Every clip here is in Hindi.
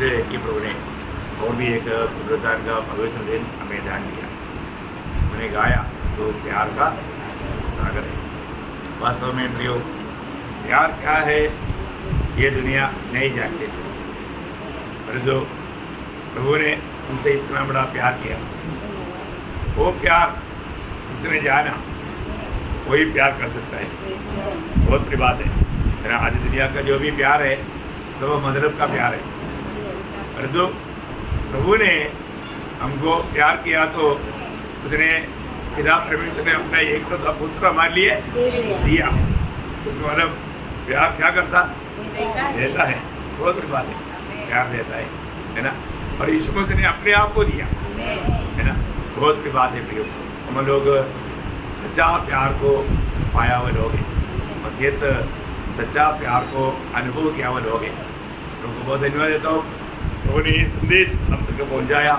इसलिए कि प्रभु ने और भी एक पुनरुत्थान का पवित्र दिन हमें ध्यान दिया, मैंने गाया तो प्यार का सागर है। वास्तव में प्रियो, प्यार क्या है ये दुनिया नहीं जानती थी, पर जो प्रभु ने उनसे इतना बड़ा प्यार किया, वो प्यार जिसने जाना वही प्यार कर सकता है। बहुत बड़ी बात है ना। आज दुनिया का जो भी प्यार है सब मतलब का प्यार है, और जो प्रभु ने हमको प्यार किया तो उसने पिता परमेश्वर ने अपना एक तो पुत्र हमारे लिए दिया। उसको मतलब प्यार क्या करता, देता है। बहुत बड़ी बात है, प्यार देता है ना। और यीशु मसीह ने अपने आप को दिया, है ना। बहुत बड़ी बात है प्रियो, हम लोग सच्चा प्यार को पाया हुए लोग हैं, मसीहत सच्चा प्यार को अनुभव किया हुए लोग हैं। उनको बहुत धन्यवाद देता हूँ, उन्होंने ये संदेश हम तक पहुँचाया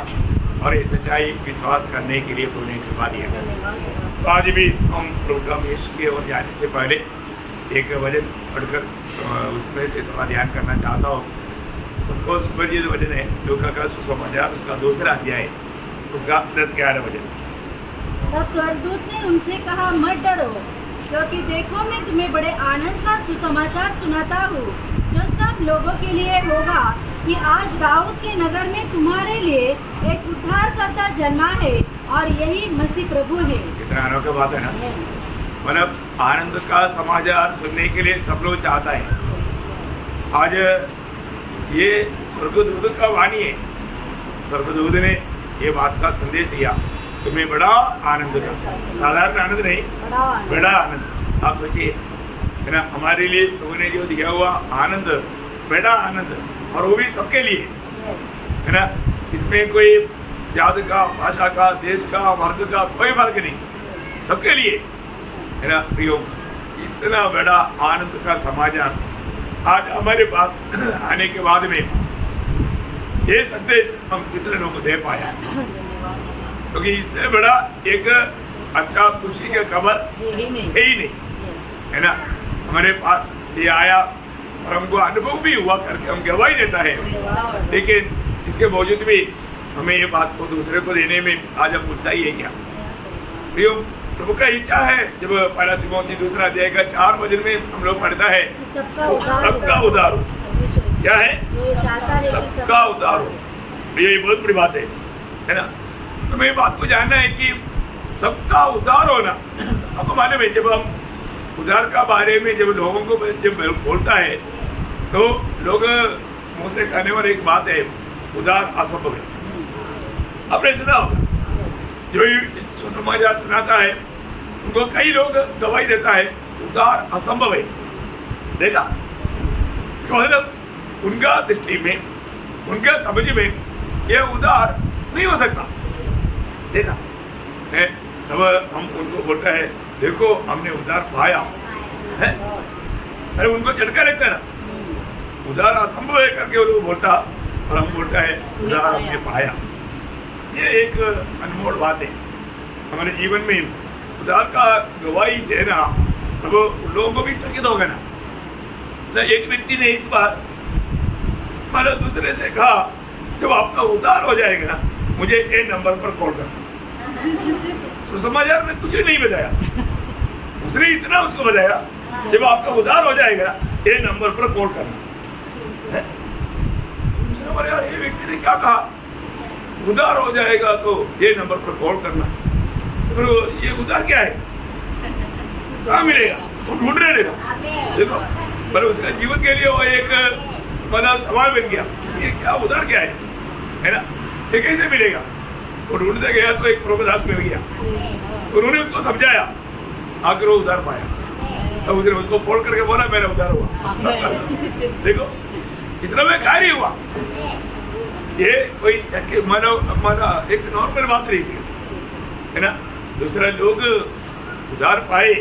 और ये सच्चाई विश्वास करने के लिए उन्होंने कृपा दिया। तो आज भी हम प्रोग्राम यीशु की ओर जाने से पहले एक वचन पढ़कर उसमें से थोड़ा ध्यान करना चाहता हूँ। सबको सुपरिचित वचन है लूका का सुसमाचार, उसका दूसरा अध्याय, उसका 10-11 वचन। तब स्वर्गदूत ने उनसे कहा, मत डरो, क्योंकि देखो मैं तुम्हें बड़े आनंद का सुसमाचार सुनाता हूँ, जो सब लोगों के लिए होगा, कि आज दाऊद के नगर में तुम्हारे लिए एक उद्धारकर्ता जन्मा है, और यही मसीह प्रभु है। कितना अनोखी बात है ना। मतलब आनंद का समाचार सुनने के लिए सब लोग चाहता है। आज ये स्वर्गदूत का वाणी है, स्वर्गदूत ने ये बात का संदेश दिया, तुम्हें बड़ा आनंद का, साधारण आनंद नहीं, बड़ा आनंद। आप सोचिए, है ना, हमारे लिए तुमने जो दिया हुआ आनंद, बड़ा आनंद, और वो भी सबके लिए, है ना। इसमें कोई जाति का, भाषा का, देश का, वर्ग का कोई फर्क नहीं, सबके लिए, है ना। प्रियो, इतना बड़ा आनंद का समाचार आज हमारे पास आने के बाद में ये संदेश हम कितने लोगों को दे पाया, क्योंकि इससे बड़ा एक अच्छा खुशी का खबर है ही नहीं, है ना। हमारे पास ये आया और हमको अनुभव भी हुआ करके हम गवाही देता है, लेकिन इसके बावजूद भी हमें ये बात को दूसरे को देने में आज हम उत्साही है क्या। प्रियो, प्रभु का इच्छा है, जब पहला तिमोथी 2 अध्याय का 4 वचन में हम लोग पढ़ता है, सबका उद्धार हो। क्या है? सबका उद्धार हो। ये बहुत बड़ी बात है ना। तो मैं बात को जानना है कि सबका उद्धार होना, आपको मालूम है, जब हम उद्धार का बारे में जब लोगों को जब बोलता है तो लोग मुँह से कहने वाली एक बात है, उद्धार असंभव है। आपने सुना होगा, जो सुसमाचार सुनाता है उनको कई लोग गवाही देता है उद्धार असंभव है। देखा, मतलब उनका दृष्टि में, उनका समझ में यह उद्धार नहीं हो सकता। देखा है, तब हम उनको बोलता है, देखो हमने उद्धार पाया है। अरे उनको झटका लगता है ना, उद्धार असंभव है करके वो लोग बोलता, और हम बोलता है उद्धार हमने पाया। ये एक अनमोल बात है हमारे जीवन में। उद्धार का गवाही देना तब लोगों को भी चकित होगा ना। एक व्यक्ति ने एक बार मानो दूसरे से कहा, जब आपका उद्धार हो जाएगा ना, मुझे ये नंबर पर कॉल करना। सुसमाचार में कुछ नहीं बताया, उसने इतना उसको बताया, जब आपका उद्धार हो जाएगा ये नंबर पर कॉल करना है। यार, ये व्यक्ति ने क्या कहा, उद्धार हो जाएगा तो ये नंबर पर कॉल करना। तो ये उद्धार क्या है, कहाँ मिलेगा, वो ढूंढ रहे थे। देखो, पर उसका जीवन के लिए वो एक मतलब सवाल बन गया, ये क्या उद्धार क्या है ना, ये कैसे मिलेगा। वो ढूंढते गया तो एक प्रभुदास मिल गया, उन्होंने उसको समझाया, आखिर वो उद्धार पाया। तो उसने उसको फोन करके बोला, मेरा उद्धार हुआ। देखो, इतना में कार्य हुआ। ये कोई चक्के मानो एक नॉर्मल बात नहीं है ना। दूसरा लोग उद्धार पाए,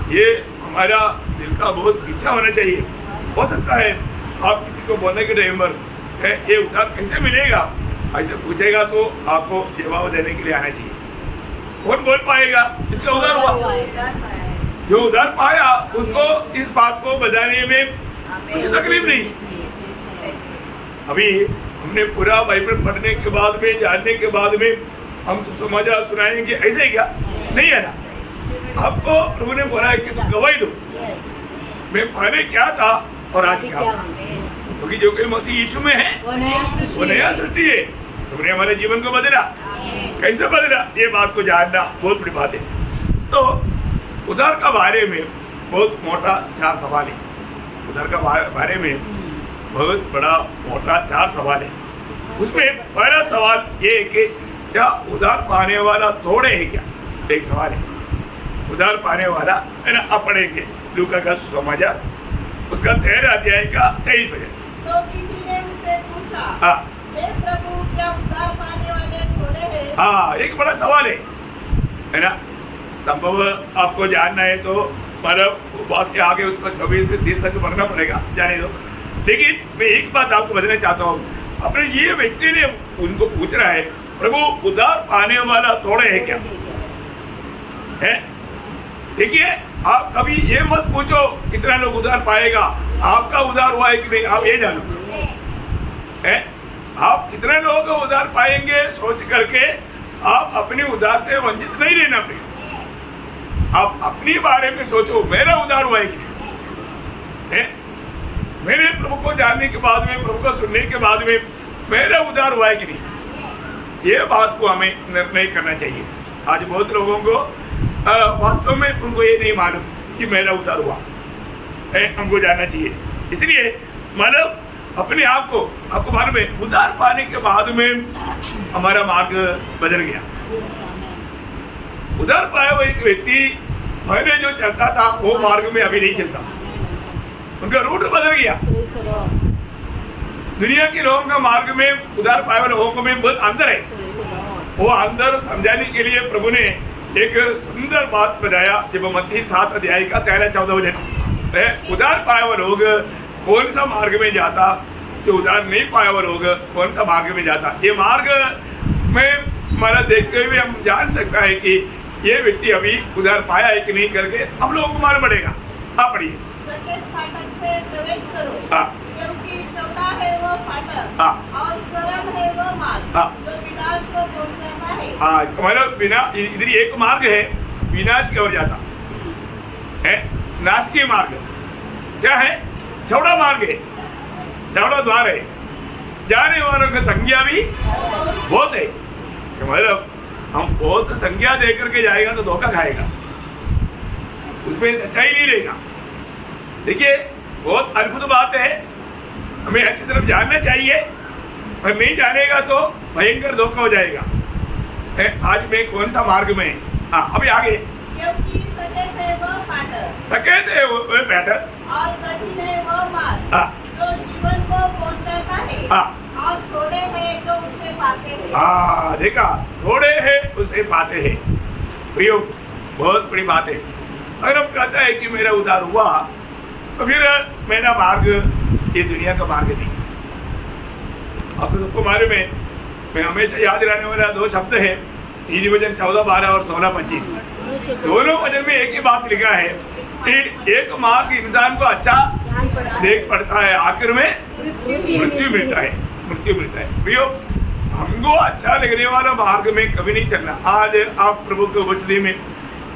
ये हमारा दिल का बहुत इच्छा होना चाहिए। हो सकता है आप किसी को बोलने के टाइम पर ये उद्धार कैसे मिलेगा ऐसे पूछेगा तो आपको जवाब देने के लिए आना चाहिए। कौन बोल पाएगा इसका उद्धार हुआ, जो उद्धार पाया उसको इस बात को बताने में कुछ तकलीफ नहीं। अभी हमने पूरा बाइबल पढ़ने के बाद में, जानने के बाद में हम सुसमाचार सुनाएंगे, ऐसे ही क्या? नहीं है ना। आपको प्रभु ने बोला है कि गवाही दो, मैं पहले क्या था और आज क्या हूं। क्योंकि जो कोई मसीह यीशु में है वो नया सृष्टि है। तुमने हमारे जीवन को बदला, कैसे बदला, ये बात को जानना बहुत बड़ी बात है। तो उधार का बारे में बहुत मोटा 4 सवाल है। उधार का बारे में बहुत बड़ा मोटा 4 सवाल है। उसमें पहला सवाल ये है कि क्या उधार पाने वाला थोड़े है क्या? एक सवाल है। उधार पाने वाला है ना, आप पढ़ेंगे लूका का सुसमाचार उसका 13 अध्याय का 23 वचन। तो किसी ने उससे पूछा, हाँ हे प्रभु, क्या उद्धार पाने वाले थोड़े हैं? हाँ, एक बड़ा सवाल है ना। संभव आपको जानना है तो मतलब बात के आगे उसको 26 से 30 तक पढ़ना पड़ेगा, जाने दो। लेकिन मैं एक बात आपको बताना चाहता हूँ। अपने ये व्यक्ति ने उनको पूछ रहा है, प्रभु उधार पाने वाला थोड़े है क्या? है? देखिए, आप कभी ये मत पूछो कितना लोग उधार पाएगा, आपका उधार हुआ है कि नहीं, आप ये जानो। है? आप कितने लोगों को उधार पाएंगे सोच करके आप अपने उधार से वंचित नहीं रहना पड़ेगा। आप अपनी बारे में सोचो, मेरा उधार हुआ है कि नहीं? मेरे प्रभु को जानने के बाद में, प्रभु को सुनने के बाद में मेरा उधार हुआ है कि नहीं, ये बात को हमें निर्णय करना चाहिए। आज बहुत लोगों को वास्तव में उनको ये नहीं मालूम कि मेरा उधार हुआ है, हमको जानना चाहिए। इसलिए मतलब अपने आप को, आपको मालूम है उधार पाने के बाद में हमारा मार्ग बदल गया। उधार पाया हुआ एक व्यक्ति पहले जो चलता था वो मार्ग में अभी नहीं चलता, उनका रूट बदल गया। दुनिया के लोगों का मार्ग में उधार पाए हुए लोगों में बहुत अंतर है। वो अंतर समझाने के लिए प्रभु ने एक सुंदर बात बताया। जब मत्ती 7 अध्याय का 13-14 वचन, उधार पाए हुए लोग कौन सा मार्ग में जाता, जो उधार नहीं पाया हुआ लोग कौन सा मार्ग में जाता। ये मार्ग में हमारा देखते हुए हम जान सकता है कि ये व्यक्ति अभी उधार पाया है कि नहीं करके हम लोगों को मालूम पड़ेगा। आप पढ़िए। सकेत फाटक से प्रवेश करो, हाँ, क्योंकि चौड़ा है वो फाटक, हाँ, और सरल है वो मार्ग, हाँ, जो विनाश को पहुंचाता है। हाँ, मतलब बिना इधर एक मार्ग है विनाश की ओर जाता है, नाश की मार्ग क्या है? चौड़ा मार्ग है, चौड़ा द्वार है, जाने वालों की संख्या भी बहुत है। मतलब हम बहुत संख्या दे करके जाएगा तो धोखा खाएगा, उसमें सच्चाई नहीं रहेगा। देखिए, बहुत अद्भुत बात है, हमें अच्छी तरफ जानना चाहिए, पर नहीं जानेगा तो भयंकर धोखा हो जाएगा। आज मैं कौन सा मार्ग में? हाँ, अभी आगे। क्योंकि सकेत है वो फाटक, सकेत है वो पैटर्न, और कठिन है वो मार्ग, हाँ, जो जीवन को पहुंचाता है, हाँ, और थोड़े हैं जो उसे पाते हैं। हाँ, देखा, थोड़े हैं उसे पाते हैं। प्रियो, बहुत बड़ी बात है। अगर हम कहता है कि मेरा उधार हुआ तो फिर मेरा मार्ग ये दुनिया का मार्ग नहीं। आपको सबको मालूम है, मैं हमेशा याद रहने वाला 2 शब्द है, नीति वचन 14-12 और 16-25। दोनों वचन में एक ही बात लिखा है कि एक मार्ग इंसान को अच्छा देख पड़ता है, आखिर में मृत्यु मिलता है, मृत्यु मिलता है। प्रियो, हमको अच्छा लगने वाला मार्ग में कभी नहीं चलना। आज आप प्रभु के उपस्थिति में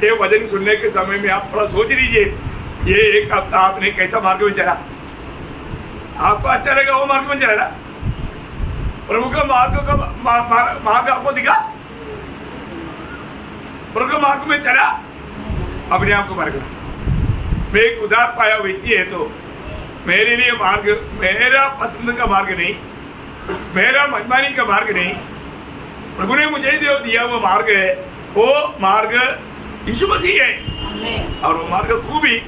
ये वचन सुनने के समय में आप थोड़ा सोच लीजिए, ये एक हफ्ता आपने कैसा मार्ग में चला? आपको अच्छा लगेगा वो मार्ग में चला? प्रभु का मार्ग आपको दिखा? प्रभु का मार्ग में चला? अपने आप को मार्ग, मैं एक उधार पाया व्यक्ति है तो मेरे लिए मार्ग मेरा पसंद का मार्ग नहीं, मेरा मनमानी का मार्ग नहीं, प्रभु ने मुझे जो दिया वो मार्ग है, वो मार्ग यीशु मसीह है। और वो मार्ग खूबी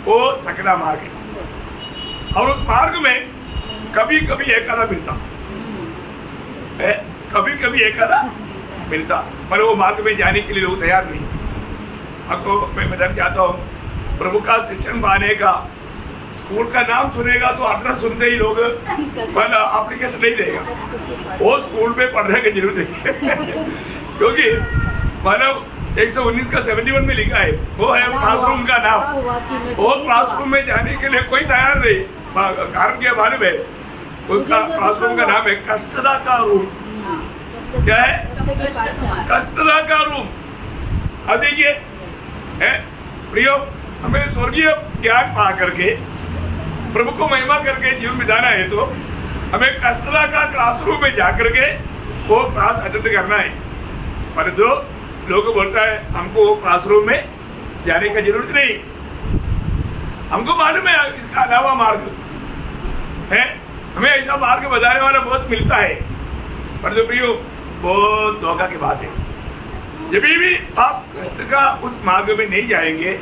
वो सकला मार्ग है। और उस मार्ग में कभी कभी एक आधा मिलता है, कभी कभी एक आधा मिलता, पर वो मार्ग में जाने के लिए लोग तैयार नहीं। आपको मैं बताना चाहता हूँ, प्रभु का शिक्षण पाने का स्कूल का नाम सुनेगा तो एड्रेस सुनते ही लोग एप्लीकेशन नहीं देगा, वो स्कूल में पढ़ने की जरूरत है। क्योंकि मतलब 119 का 71 में लिखा है, वो है क्लासरूम का नाम। वो क्लासरूम में जाने के लिए कोई तैयार नहीं, कारण क्या मालूम है? उसका क्लासरूम का नाम है कष्टदा का रूम। हाँ, क्या है? कष्ट की पाठशाला। कष्टदा का रूम। अब देखिए प्रियो, हमें स्वर्गीय ज्ञान पा करके प्रभु को महिमा करके जीवन बिताना है तो हमें कष्टदा का क्लासरूम में जा करके वो क्लास अटेंड करना है। पर जो लोग बोलता है हमको वो क्लासरूम में जाने का जरूरत नहीं, हमको मालूम है इसका अलावा मार्ग है, हमें ऐसा मार्ग बताने वाला बहुत मिलता है। पर जो प्रियो, बहुत धोखा की बात है। जब भी आप कष्ट का उस मार्ग में नहीं जाएंगे,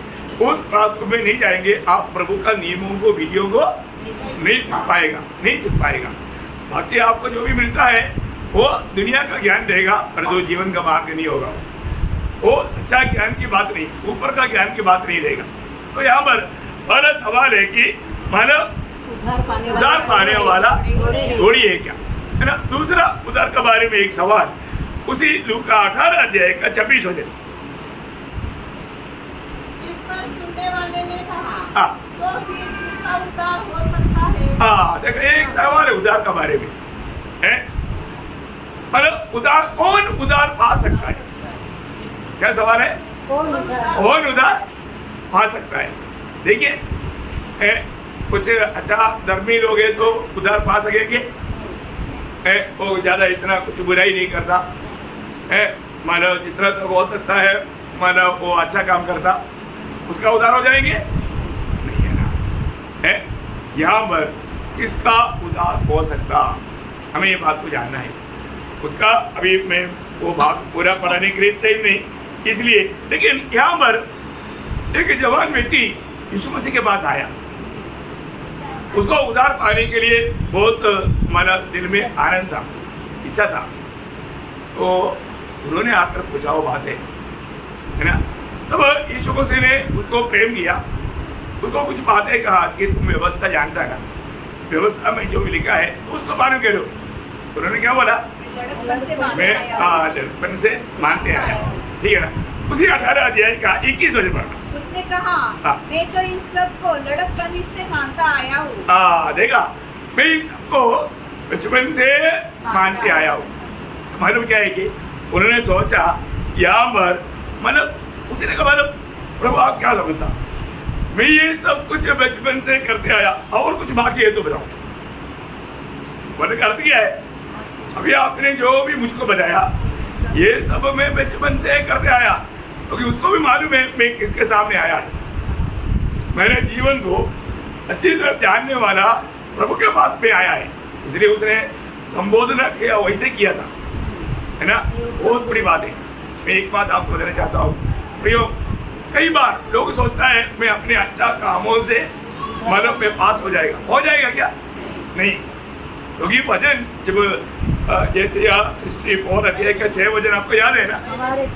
उस क्लासरूम में नहीं जाएंगे, आप प्रभु का नियमों को, विधियों को नहीं सीख पाएगा। बाकी आपको जो भी मिलता है वो दुनिया का ज्ञान रहेगा, पर जो जीवन का मार्ग नहीं होगा वो सच्चा ज्ञान की बात नहीं, ऊपर का ज्ञान की बात नहीं रहेगा। तो यहाँ पर पहला सवाल है कि मानव उद्धार पाने वाला घोड़ी है क्या, है ना। दूसरा उद्धार के बारे में एक सवाल उसी लूका 18 अध्याय का 26 हो जाए। इस पर सुनने वाले ने कहा, हाँ। तो फिर किसका उद्धार हो सकता है? देखो एक सवाल है उद्धार के बारे में है, मतलब उद्धार कौन उद्धार पा सकता है? क्या सवाल है? कौन उद्धार पा सकता है? देखिए कुछ अच्छा धर्मी लोग हैं तो उद्धार पा सकेंगे, वो ज्यादा इतना कुछ बुराई नहीं करता है, मानव जितना तो हो सकता है, मानव वो अच्छा काम करता, उसका उद्धार हो जाएंगे? नहीं है ना। है यहाँ पर किसका उद्धार हो सकता, हमें ये बात को जानना है। उसका अभी मैं वो भाग पूरा पढ़ाने के लिए टाइम नहीं, इसलिए, लेकिन यहाँ पर एक जवान व्यक्ति यीशु मसीह के पास आया, उसको उद्धार पाने के लिए बहुत माना दिल में आनंद था, इच्छा था। तो उन्होंने आकर पूछा वो बात है ना। तब यीशु मसीह ने उसको प्रेम किया, उसको कुछ बातें कहा कि तुम व्यवस्था जानता है ना, व्यवस्था में जो भी लिखा है उसको मालूम करो। उन्होंने क्या बोला? मैं लड़कपन से मानते आया, ठीक है ना। उसी 18 अध्याय का 21 वचन पढ़ना। उसने कहा, मैं तो इन सबको लड़कपन से मानता आया हूँ। देखा, मैं इन सबको बचपन से मानते आया हूँ। मालूम क्या है कि उन्होंने सोचा यहाँ पर, मतलब उसने कहा मतलब प्रभु आप क्या समझता, मैं ये सब कुछ बचपन से करते आया, और कुछ बाकी है तो बताओ। बोलने का अर्थ क्या है? अभी आपने जो भी मुझको बताया ये सब मैं बचपन से करते आया, क्योंकि उसको भी मालूम है मैं किसके सामने आया है। मेरे जीवन को अच्छी तरह जानने वाला प्रभु के पास में आया है, इसलिए उसने संबोधन किया वैसे किया था, है ना। बहुत बड़ी बात है। मैं एक बात आपको बताना चाहता हूँ प्रियो, कई बार लोग सोचता है मैं अपने अच्छा कामों से मतलब में पास हो जाएगा क्या? नहीं, क्योंकि भजन जब जैसे 64 अध्याय का 6 वचन आपको याद है ना, हमारे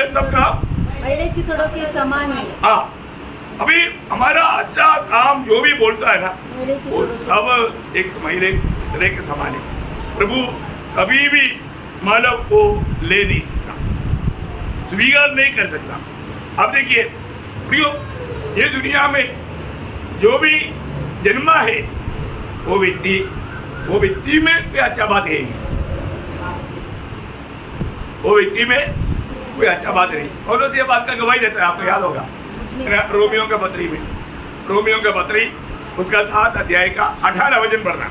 सब काम मैले चिथड़ों के समान है। अभी हमारा अच्छा काम जो भी बोलता है ना, वो सब एक महिले चिथड़े के समान है। प्रभु कभी भी मानव को ले नहीं सकता, स्वीकार नहीं कर सकता। अब देखिए प्रियो, ये दुनिया में जो भी जन्मा है वो व्यक्ति में कोई अच्छा बात है नहीं, वो व्यक्ति में कोई अच्छा बात नहीं। और ये बात का गवाही देता है, आपको याद होगा रोमियो का पत्री उसका 7 अध्याय का 18 वचन पढ़ना।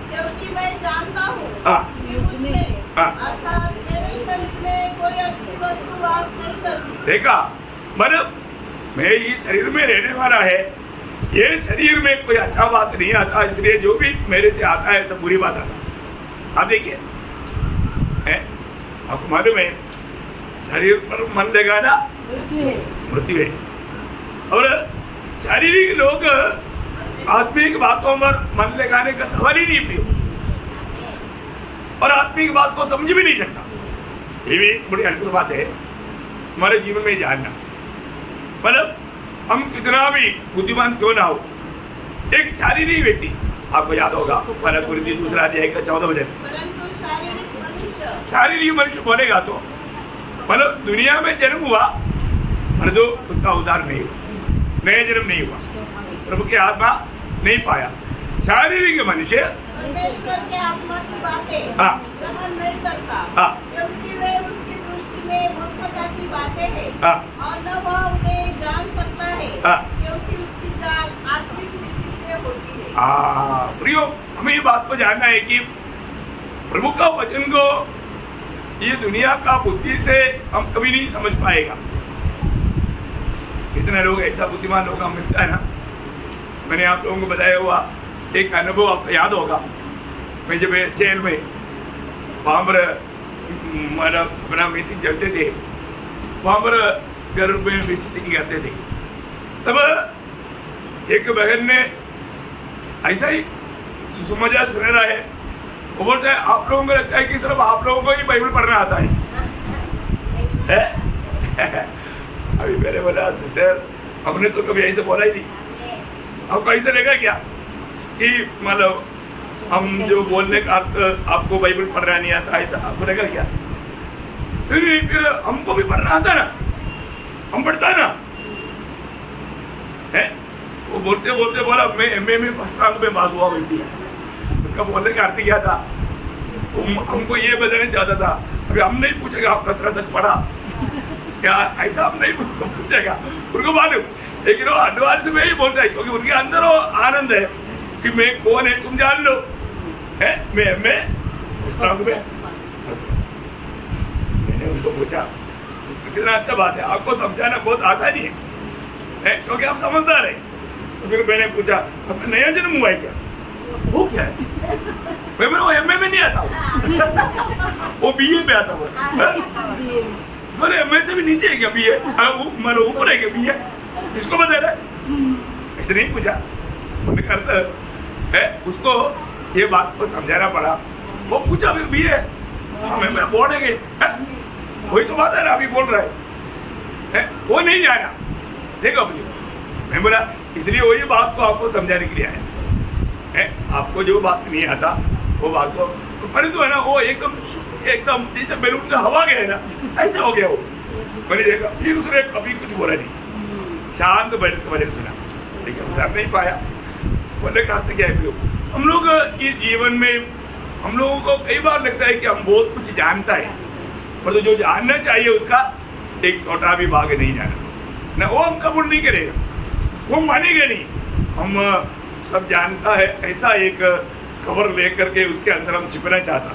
क्योंकि मैं जानता हूँ कि मुझ में अर्थात मेरे शरीर में कोई अच्छी वस्तु वास नहीं करती। देखा, मतलब मैं इस शरीर में रहने वाला है, ये शरीर में कोई अच्छा बात नहीं आता, इसलिए जो भी मेरे से आता है सब बुरी बात आता। आप देखिए, आपको मालूम है शरीर पर मन लगाना मृत्यु है, और शारीरिक लोग आत्मिक बातों पर मन लगाने का सवाल ही नहीं पियो, और आत्मिक बात को समझ भी नहीं सकता। ये भी बड़ी अद्भुत बात है हमारे जीवन में जानना। मतलब हम कितना भी बुद्धिमान क्यों ना हो, एक शारीरिक व्यक्ति, आपको याद होगा पहला कुरिन्थी 2 अध्याय का 14 वचन, शारीरिक मनुष्य बोलेगा तो मतलब दुनिया में जन्म हुआ पर जो उसका उद्धार नहीं हुआ, नया जन्म नहीं हुआ, प्रभु की आत्मा नहीं पाया। शारीरिक मनुष्य परमेश्वर के आत्मा की बातें हाँ। ग्रहण नहीं करता, हाँ। क्योंकि वे उसकी दृष्टि में मूर्खता की बातें हैं, हाँ। और न वह उन्हें जान सकता है, हाँ। क्योंकि उसकी जान आत्मिक रीति से होती है। प्रियो, हमें ये बात को जानना है कि प्रभु का वचन को ये दुनिया का बुद्धि से हम कभी नहीं समझ पाएगा। कितने लोग ऐसा बुद्धिमान लोग हम मिलता है ना। मैंने आप लोगों को बताया हुआ एक अनुभव आपको याद होगा। मैं जब जेल में वहाँ पर मतलब अपना मीटिंग चलते थे, वहाँ पर घर में विजिटिंग करते थे, तब एक बहन ने ऐसा ही सुसमाचार सुना रहा है। वो बोलता है आप लोगों को लगता है कि सिर्फ आप लोगों को ही बाइबल पढ़ना आता है? अभी मैंने बोला सिस्टर हमने तो कभी ऐसे बोला ही नहीं। आपको ऐसा लगा क्या कि मतलब हम जो बोलने का आपको बाइबल पढ़ना नहीं आता, ऐसा आपको लगा क्या? फिर हमको भी पढ़ना आता ना, हम पढ़ता ना है। वो बोलते बोलते बोला मैं एमए में फर्स्ट रैंक में पास हुआ हुई थी। उसका बोलने का अर्थ क्या था? हमको ये बताना चाहता था अभी हम नहीं पूछेगा आप कतरा तक पढ़ा क्या, ऐसा हम नहीं पूछेगा, उनको मालूम। लेकिन वो एडवांस में ही बोलता है क्योंकि उनके अंदर वो आनंद है कि मैं कौन है तुम जान लो है। मैं मैंने उनको पूछा कितना अच्छा बात है, आपको समझाना बहुत आसान ही है क्योंकि आप समझदार है। तो फिर मैंने पूछा आपने नया जन्म हुआ है क्या? वो क्या है? मैं बोला वो एमए में नहीं आता, वो बीए में आता वो। बोले एमए से भी नीचे है क्या बीए? मतलब ऊपर है क्या बीए? इसको बता रहा है। ऐसे नहीं पूछा, उन्होंने करता है उसको ये बात को समझाना पड़ा। वो पूछा फिर बीए हमें मेरा बोर्ड है वही तो बात है ना अभी बोल रहा है वो नहीं जाना। देखो अपनी मैं बोला इसलिए वही बात को आपको समझाने के लिए आया है। आपको जो बात नहीं आता वो बात को परंतु है ना वो एकदम जैसे बैलून का हवा गया है ना ऐसा हो गया वो। मैंने देखा फिर उसने कभी कुछ बोला नहीं, शांत बैठ के वजह सुना, लेकिन उधर नहीं पाया। बोले का अर्थ क्या है? हम लोग ये जीवन में हम लोगों को कई बार लगता है कि हम बहुत कुछ जानता है, पर तो जो जानना चाहिए उसका एक छोटा भी भाग नहीं जाना ना, वो हम कबूल नहीं करेगा, वो मानेगा नहीं। हम सब जानता है ऐसा एक कवर लेकर के उसके अंदर हम छिपना चाहता,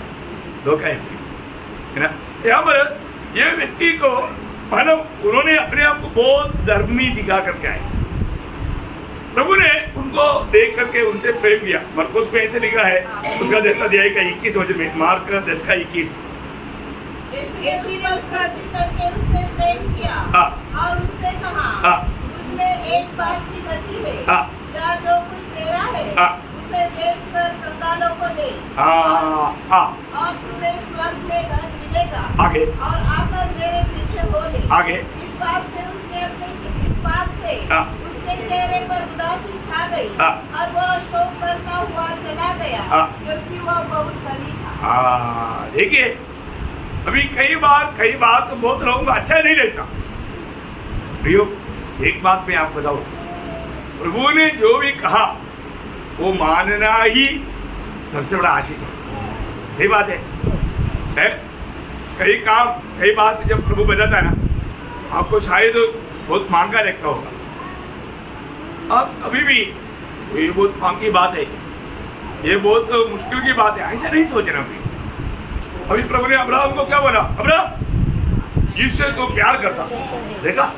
धोखा है ना। यहाँ पर ये व्यक्ति को मानव उन्होंने अपने आप को बहुत धर्मी दिखा करके आए। प्रभु ने उनको देख करके उनसे प्रेम किया। मरकुस में ऐसे लिखा है उसका 10 अध्याय का 21 वचन में, मार्क 10 का 21। यीशु ने स्तुति करके उससे प्रेम किया और उससे कहा उसमें एक बात की गति है, जा जो कुछ तेरा है उसे बेचकर कंगालों को दे और तुम्हें स्वर्ग में धन मिलेगा। आगे और आकर मेरे पीछे हो ले। आगे इस बात से उसके चेहरे पर उदासी छा गई और वह शोक करता हुआ चला गया क्योंकि वह बहुत धनी था। देखिए अभी कई बार तो बहुत लोगों को अच्छा नहीं लगता। प्रियो एक बात मैं आपको बताऊं, प्रभु ने जो भी कहा वो मानना ही सबसे बड़ा आशीष है। सही बात है? कई बात जब प्रभु बताता है ना आपको शायद बहुत महंगा लगता होगा। अब अभी भी ये बहुत महंगी बात है, ये बहुत मुश्किल की बात है, ऐसा नहीं सोचना। अभी प्रभु ने अब्राहम को क्या बोला? अब्राहम जिससे तू प्यार करता, देखा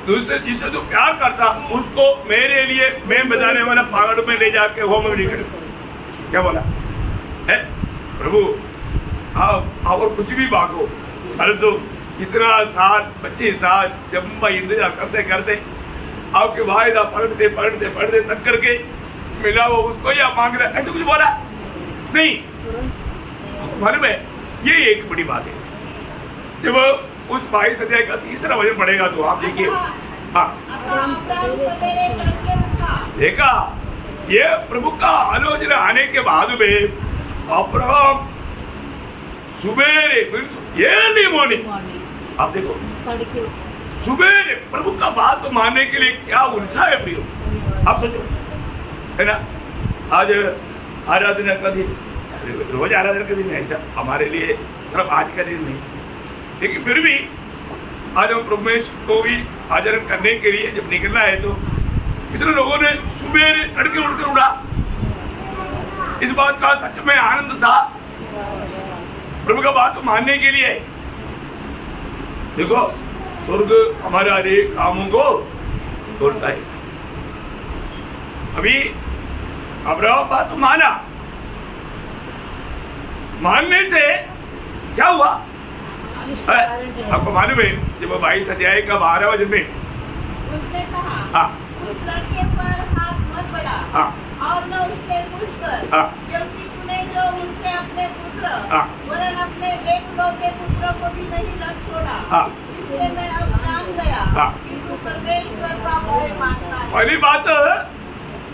जिससे तू प्यार करता उसको मेरे लिए मैं बताने वाला पहाड़ में ले जाके होम नहीं करे। क्या बोला है प्रभु? और कुछ भी मांगो, परंतु इतना साल 25 साल जब इंतजार करते करते आपके वायदा पढ़ते तक करके मिला वो उसको या मांग रहा, ऐसे कुछ बोला नहीं। मालूम है ये एक बड़ी बात है। जब उस 22 अध्याय का 3रा वचन पढ़ेगा तो आप देखिए, देखा ये प्रभु का आलोचना आने के बाद में अब्राहम सुबेरे अर्ली मॉर्निंग, आप देखो सुबेरे प्रभु का बात मानने के लिए क्या उत्साह है प्रियो, आप सोचो है ना। आज आराधना का दिन, रोज आराधना का दिन है ऐसा हमारे लिए सिर्फ आज का दिन नहीं, लेकिन फिर भी आज हम प्रभु में को भी आचरण करने के लिए जब निकलना है तो कितने लोगों ने सुबह तड़के उठकर उड़ा। इस बात का सच में आनंद था, प्रभु का बात मानने के लिए। देखो स्वर्ग हमारे हर एक कामों को तोड़ता है। अभी अब्राहम बात माना, मानने से क्या हुआ आपको मालूम है? जब 22 अध्याय का 12 वचन में उसने कहा, हाँ उस लड़के पर हाथ मत बढ़ा, हाँ और न उससे पूछ कर, हाँ क्योंकि तूने जो मुझसे अपने पुत्र हाँ वरन अपने एकलौते पुत्र को भी नहीं रख छोड़ा, हाँ इससे मैं अब जान गया हाँ। कि तू परमेश्वर का भय मानता है। पहली बात,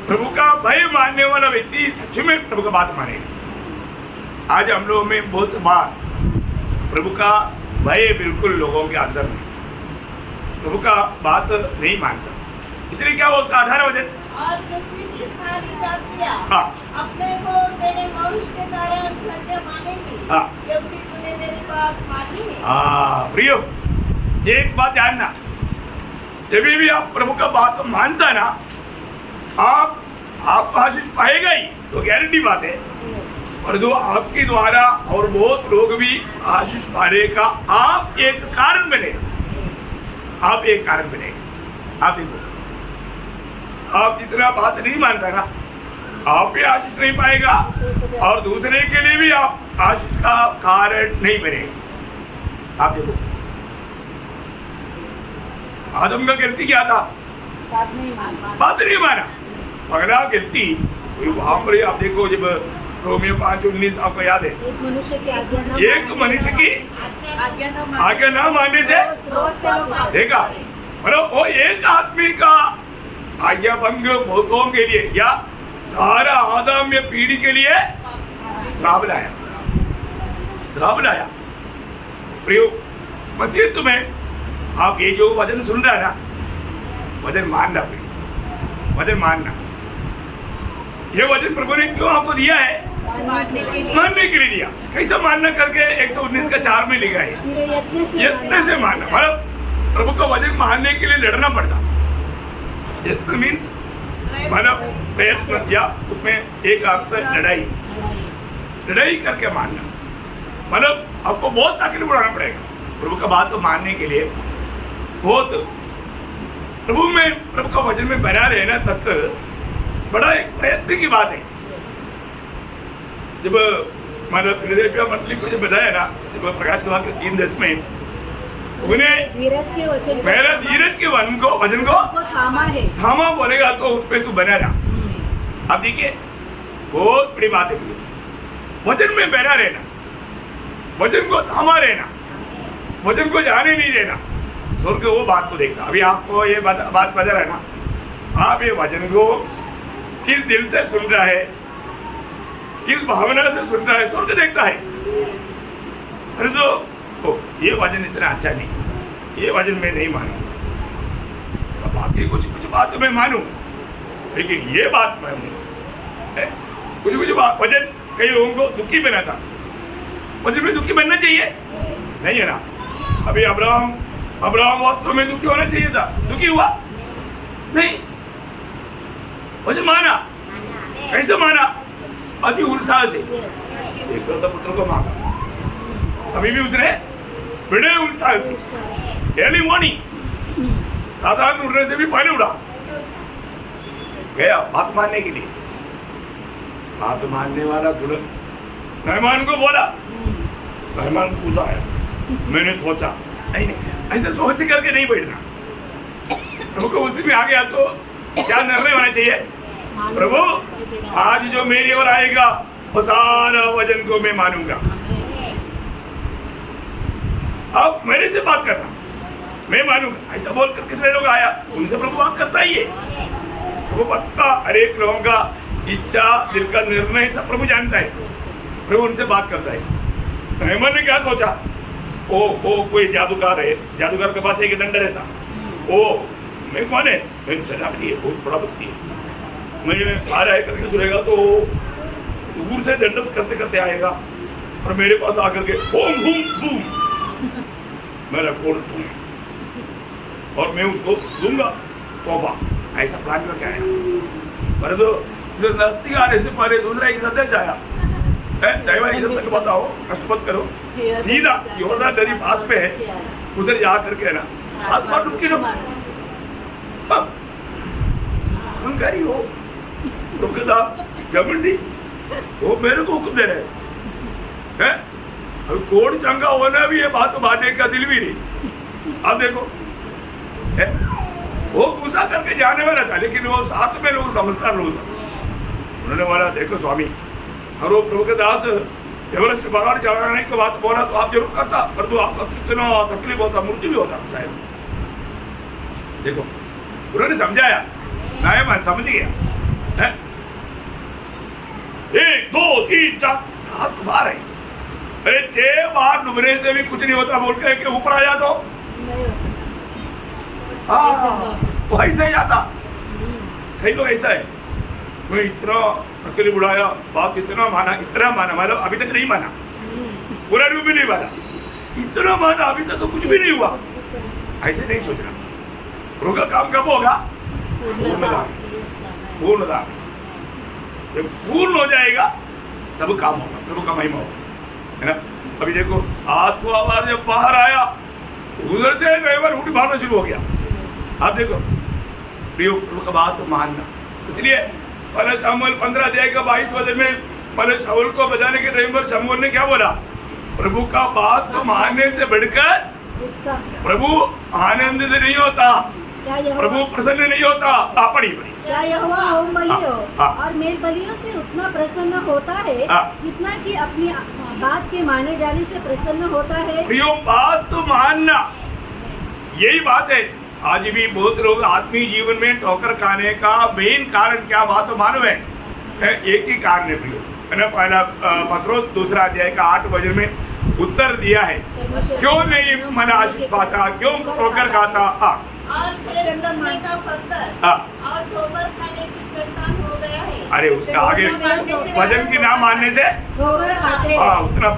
प्रभु का भय मानने वाला व्यक्ति सच में प्रभु का बात मानेगा। आज हम लोगों में बहुत बार प्रभु का भय बिल्कुल लोगों के अंदर नहीं, प्रभु का बात नहीं मानता। इसलिए क्या बोलता 18 वचन, और पृथ्वी की सारी जातियां हाँ अपने को तेरे वंश के कारण धन्य मानेंगी, हाँ क्योंकि तूने मेरी बात मानी है। प्रियो एक बात जानना, जब भी आप प्रभु का बात मानता ना, आप आशीष पाएगा ही, तो गारंटी बात है। और जो आपके द्वारा और बहुत लोग भी आशीष पाने का आप एक कारण बने, आप एक कारण बने। आप देखो, आप जितना बात नहीं मानता ना, आप भी आशीष नहीं पाएगा और दूसरे के लिए भी आप आशीष का कारण नहीं बनेगा। आप देखो आदम का गलती क्या था? बात नहीं माना। बात नहीं माना। पहला गलती वहां पर आप देखो, जब रोमियो 5:19 आपको याद है, एक मनुष्य की आज्ञा न एक मनुष्य की आज्ञा न मानने से देखा, मतलब वो एक आदमी का आज्ञा भंग बहुतों के लिए या सारा आदम या पीढ़ी के लिए श्राप लाया, श्राप लाया। प्रियो मसीह तुम्हें आप ये जो वचन सुन रहा है ना, वचन मानना, प्रियो वचन मानना। ये वचन प्रभु ने क्यों आपको दिया है? मानने के लिए दिया। कैसे मानना करके 119 का 4 में लिखा है, यत्न से मानना। मतलब प्रभु का वचन मानने के लिए लड़ना पड़ता। यत्न मीन्स मतलब प्रयत्न, या उसमें एक अर्थ लड़ाई, लड़ाई करके मानना। मतलब आपको बहुत ताकत बढ़ाना पड़ेगा प्रभु का बात को मानने के लिए। बहुत प्रभु में, प्रभु का वचन में बना रहना तक बड़ा एक प्रयत्न की बात है। जब मतलब फिलाडेल्फिया मंडली को जब बताया ना, जब प्रकाश वाक्य 3:10 में उन्हें धीरज के वचन, मेरा धीरज के वचन को थामा बोलेगा तो उस पर तू बना रहा। अब देखिए बहुत बड़ी बात है, वचन में बना रहना, वचन को थामा रहना, वचन को जाने नहीं देना। स्वर्ग वो बात को देखता। अभी आपको ये बात पता है ना, आप ये वचन को किस दिल से सुन रहा है, किस भावना से सुन रहा है, स्वर्ग देखता है। अरे तो ये वचन इतना अच्छा नहीं, ये वचन मैं नहीं मानू। बाकी कुछ बात मैं मानू, लेकिन ये बात मैं कुछ वचन कई लोगों को दुखी बनाता। वचन में दुखी बनना चाहिए नहीं है ना। अभी अब्राहम वास्तव में दुखी होना चाहिए था, दुखी हुआ नहीं, वचन माना। कैसे माना? अति उत्साह से। एक पुत्र को मांगा, अभी भी उसने बड़े उत्साह से अर्ली मॉर्निंग, साधारण उठने से भी पहले उड़ा गया बात मानने के लिए। बात मानने वाला तुरंत मेहमान को बोला, मेहमान पूछा है, मैंने सोचा नहीं, ऐसे सोच करके नहीं बैठना। प्रभु को उसी में आ गया तो क्या निर्णय होना चाहिए? प्रभु आज जो मेरी ओर आएगा वो सारा वचन को मैं मानूंगा। अब मेरे से बात करना, मैं मानूंगा। ऐसा बोलकर कितने लोग आया, उनसे प्रभु बात करता ही है। प्रभु पक्का हर एक लोगों का इच्छा, दिल का निर्णय सब प्रभु जानता है। प्रभु उनसे बात करता है। हेमन ने क्या सोचा? ओ कोई जादूगर है, जादूगर के पास एक डंडा रहता। ओ मैं कौन है? मैंने सजा दी है, बहुत बड़ा भक्ति है। मैं आ रहा है करके सुनेगा तो दूर से दंडवत करते करते आएगा और मेरे पास आकर के बूम बूम बूम मेरा कोल और मैं उसको दूंगा तोहफा। ऐसा प्लान करके आया। पर तो इधर नजदीक आने से पहले दूसरा एक संदेश आया, ड्राइवर इधर तक बताओ, कष्ट मत करो, सीधा योरदान नदी पास में है, उधर जा करके ना हाथ पार डुबकी लो। अहंकारी हो घमंडी, वो मेरे को हुक्म दे रहे हैं। अब कोड चंगा होना भी है, बात मानने का दिल भी नहीं। अब देखो वो गुस्सा करके जाने वाला था, लेकिन वो साथ में लोग समझदार लोग था। उन्होंने बोला देखो स्वामी, और वो प्रभु के दास एवरेस्ट पहाड़ चढ़ाने की बात बोला तो आप जरूर करता, परंतु आपका कितना तकलीफ होता, मृत्यु भी होता शायद। देखो उन्होंने समझाया, मैं समझ गया है? 1 2 3 4 7 बार है, अरे 6 बार डूबने से भी कुछ नहीं होता बोल के ऊपर आ जा तो वो ऐसा ही आता। कई लोग ऐसा है, मैं इतना तकलीफ उड़ाया, बाप इतना माना मतलब अभी तक नहीं माना, पूरा भी नहीं माना, इतना माना अभी तक तो कुछ भी नहीं हुआ। ऐसे नहीं सोचना, प्रभु का काम कब होगा? पूर्णता। जब पूर्ण हो जाएगा तब काम होगा, प्रभु का महिमा होगा, है ना। अभी देखो आत्मा आवाज जब बाहर आया, उधर से ड्राइवर उठी भागना शुरू हो गया। आप देखो प्रियो, प्रभु का बात मानना। इसलिए पहले शमूएल 15 अध्याय का 22 वचन में पहले शाऊल को बजाने के टाइम पर शमूएल ने क्या बोला? प्रभु का बात तो मानने से बढ़कर प्रभु आनंद से नहीं होता, प्रभु प्रसन्न नहीं होता। पढ़ी क्या यहोवा होम बलियों और मेल बलियों से उतना प्रसन्न होता है जितना कि अपनी बात के माने जाने से प्रसन्न होता है? प्रियो, बात तो मानना, यही बात है। आज भी बहुत लोग आत्मीय जीवन में ठोकर खाने का मेन कारण क्या? बात तो मानो है, एक ही कारण है प्रियो, है ना। पहला पत्रोस 2 अध्याय का 8 वचन में उत्तर दिया है, क्यों नहीं मन आशीष पाता, क्यों ठोकर खाता? और ठोकर खाने की चट्टान हो गया है। अरे उसका आगे वचन की ना मानने से उतना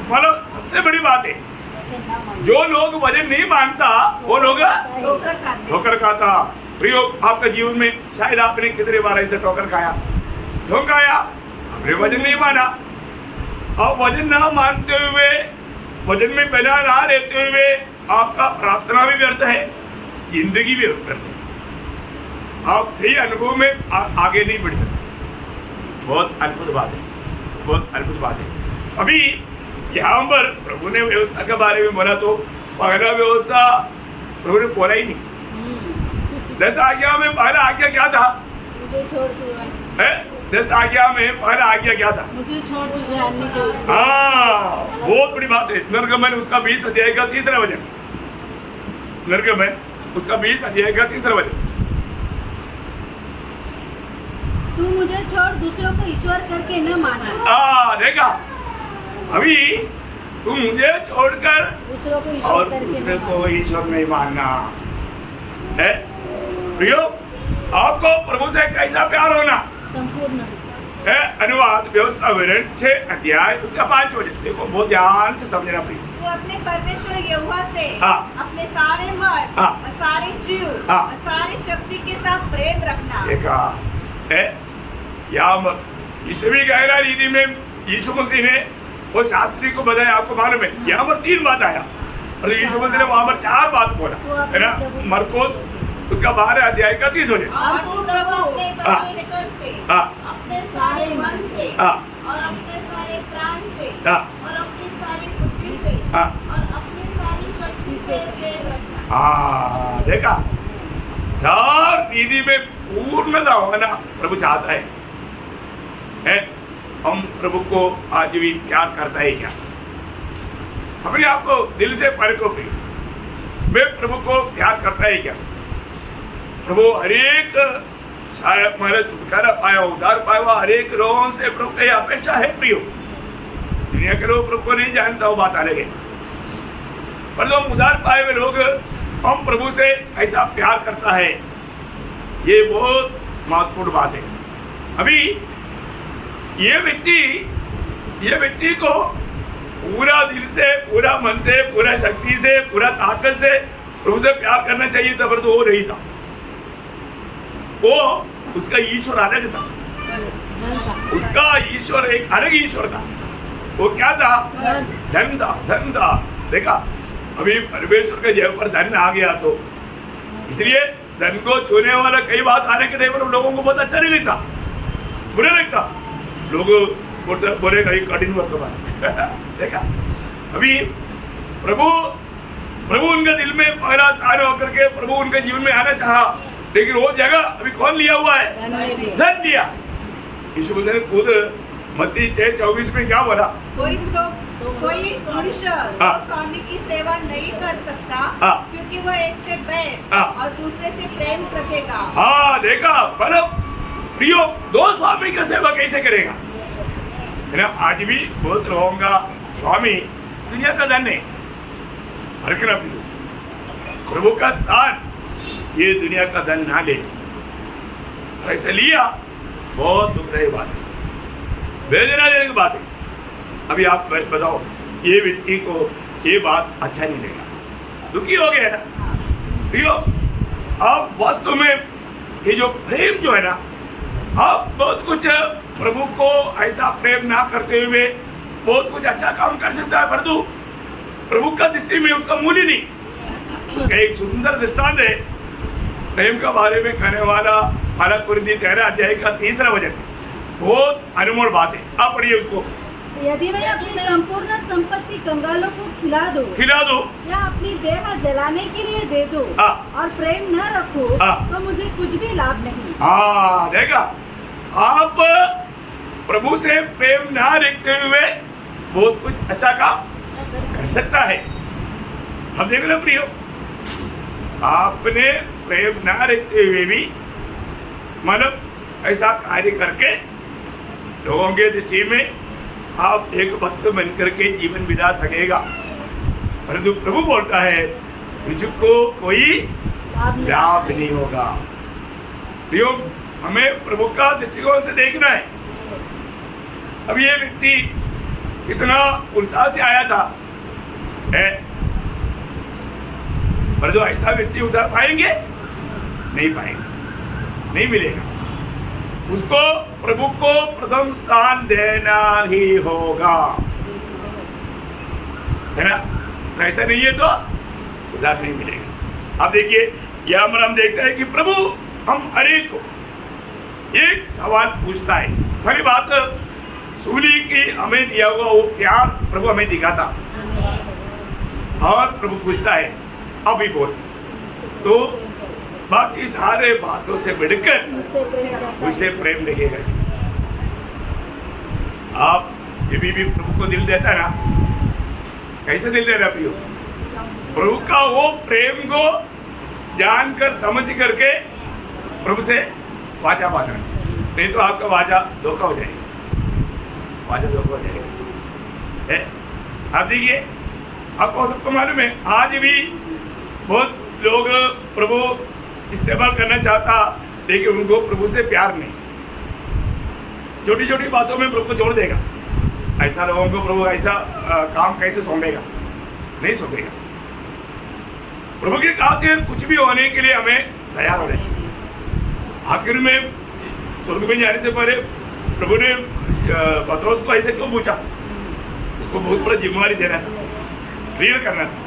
मतलब सबसे बड़ी बात है, जो लोग वचन नहीं मानता वो लोग ठोकर खाता। प्रियो, आपका जीवन में शायद आपने कितने बार ऐसे ठोकर खाया, क्यों खाया? आपने वचन नहीं माना, और वचन ना मानते हुए, वचन में बना ना रहते हुए आपका प्रार्थना भी व्यर्थ है, जिंदगी भी व्यर्थ है। आप सही अनुभव में आगे नहीं बढ़ सकते। बहुत अद्भुत बात है, बहुत अद्भुत बात है। अभी यहाँ पर प्रभु ने व्यवस्था के बारे में बोला तो पहला व्यवस्था प्रभु ने बोला ही नहीं। 10 आज्ञा में पहला आज्ञा क्या था? मुझे छोड़ दो। 10 आज्ञा में पहला आज्ञा क्या था? मुझे छोड़ दो। हाँ, बहुत बड़ी बात है। निर्गमन उसका 20 अध्याय का 3रा वचन, निर्गमन उसका 20 अध्याय का 3रा वचन। तू मुझे छोड़ दूसरों को ईश्वर करके न माना। देखा, अभी तुम मुझे छोड़कर और दूसरे को ईश्वर नहीं मानना है। प्रियो, आपको प्रभु से कैसा प्यार होना? संपूर्ण है। अनुवाद व्यवस्था विवरण 6 अध्याय उसका 5 वचन देखो, बहुत ध्यान से समझना प्रिय। तो अपने परमेश्वर यहोवा से अपने सारे मन और सारे जीव और सारी शक्ति के साथ प्रेम रखना। देखा है, यहाँ ईश्वरी गहरा रीति में यीशु मसीह ने वो शास्त्री को बताया, आपको मालूम है। यहाँ पर 3 बात आया और यीशु मसीह ने वहाँ पर 4 बात बोला, है ना। मरकोस उसका 12 अध्याय का 30 वचन। अपने सारे मन से और अपने सारे प्राण से और अपनी सारी बुद्धि से और अपनी सारी शक्ति से प्रेम रखना। देखा, 4 नीति में पूर्णता होना प्रभु चाहता है। हम प्रभु को आज भी प्यार करता है क्या? अपने आप को दिल से परखो प्रिय, मैं प्रभु को प्यार करता है क्या? प्रभु हरेक शायद मैंने छुटकारा पाया, उद्धार पाया, हरेक लोगों से प्रभु की अपेक्षा है प्रियो। दुनिया के लोग प्रभु को नहीं जानता, वो बात अलग है, पर जो उद्धार पाए हुए लोग, हम प्रभु से ऐसा प्यार करता है, ये बहुत महत्वपूर्ण बात है। अभी ये व्यक्ति को पूरा दिल से, पूरा मन से, पूरा शक्ति से, पूरा ताकत से प्रभु से प्यार करना चाहिए था, पर तो वो नहीं था। वो उसका ईश्वर अलग था, उसका ईश्वर एक अलग ईश्वर था। वो क्या था? धन था। देखा, अभी परमेश्वर के जेब पर धन आ गया तो इसलिए धन को छूने वाला कई बात आने के टाइम पर लोगों को बहुत अच्छा नहीं लगता, बुरा लगता। लोग बोलेगा ये कठिन वर्तमान। देखा, अभी प्रभु उनके दिल में पहला स्थान होकर के प्रभु उनके जीवन में आना चाहा, लेकिन वो जगह अभी कौन लिया हुआ है? धन लिया। यीशु मसीह ने खुद मत्ती 6:24 में क्या बोला? कोई मनुष्य स्वामी की सेवा नहीं कर सकता, क्योंकि वह एक से बैर और दूसरे से प्रेम रखेगा। हाँ, देखा, मतलब प्रियो, दो स्वामी की सेवा कैसे करेगा? है ना, आज भी बहुत लोगों का स्वामी दुनिया का धन है। हरकना प्रभु का स्थान ये दुनिया का धन ना ले, ऐसे लिया, बहुत दुखदायी बात है, वेदना देने की बात है। अभी आप बताओ, ये व्यक्ति को ये बात अच्छा नहीं लगा, दुखी हो गया ना। प्रियो, आप वास्तव में ये जो प्रेम जो है ना, आप बहुत कुछ प्रभु को ऐसा प्रेम ना करते हुए बहुत कुछ अच्छा काम कर सकता है, परंतु प्रभु का दृष्टि में उसका मूल्य नहीं। एक सुंदर दृष्टांत है प्रेम के बारे में कहने वाला हालात कुरिन्थी 13 अध्याय का 3 वचन, बहुत अनमोल बात है। आप पढ़िए उसको। यदि मैं अपनी संपूर्ण संपत्ति कंगालों को खिला दो या अपनी देह जलाने के लिए दे दो और प्रेम न रखो तो मुझे कुछ भी लाभ नहीं। हाँ, देखा, आप प्रभु से प्रेम ना रखते हुए बहुत कुछ अच्छा काम कर सकता है। हम देख लो प्रियो, आपने प्रेम ना रखते हुए भी मतलब ऐसा कार्य करके लोगों के दृष्टि में आप एक भक्त बनकर के जीवन बिता सकेगा, परंतु प्रभु बोलता है तुझको कोई लाभ नहीं होगा। प्रियो, हमें प्रभु का दृष्टिकोण से देखना है। अब ये व्यक्ति कितना उत्साह से आया था, पर जो ऐसा व्यक्ति उधर पाएंगे नहीं पाएंगे, नहीं मिलेगा। उसको प्रभु को प्रथम स्थान देना ही होगा, है ना। ऐसा नहीं है तो उधार नहीं मिलेगा। अब देखिए, यहाँ पर हम देखते हैं कि प्रभु हम हरेक को एक सवाल पूछता है। पहली बात, सूली की हमें दिया हुआ वो प्यार प्रभु हमें दिखाता, और प्रभु पूछता है अभी बोल, तो बाकी सारे बातों से बढ़कर उससे प्रेम लगेगा। आप ये भी प्रभु को दिल देता ना, कैसे दिल दे रहा प्रियो? प्रभु का वो प्रेम को जानकर समझ करके प्रभु से वाचा बांधना, नहीं तो आपका वाचा धोखा हो जाएगा, वाचा धोखा हो जाएगा। आप देखिए, आपको सबको मालूम है आज भी बहुत लोग प्रभु इस्तेमाल करना चाहता, लेकिन उनको प्रभु से प्यार नहीं, छोटी छोटी बातों में प्रभु को छोड़ देगा। ऐसा लोगों को प्रभु ऐसा काम कैसे सौंपेगा? नहीं सौंपेगा। प्रभु के खातिर कुछ भी होने के लिए हमें तैयार होना चाहिए। आखिर में स्वर्ग में जाने से पहले प्रभु ने पतरस को ऐसे क्यों पूछा? उसको बहुत बड़ा जिम्मेवारी देना था, क्लियर करना था,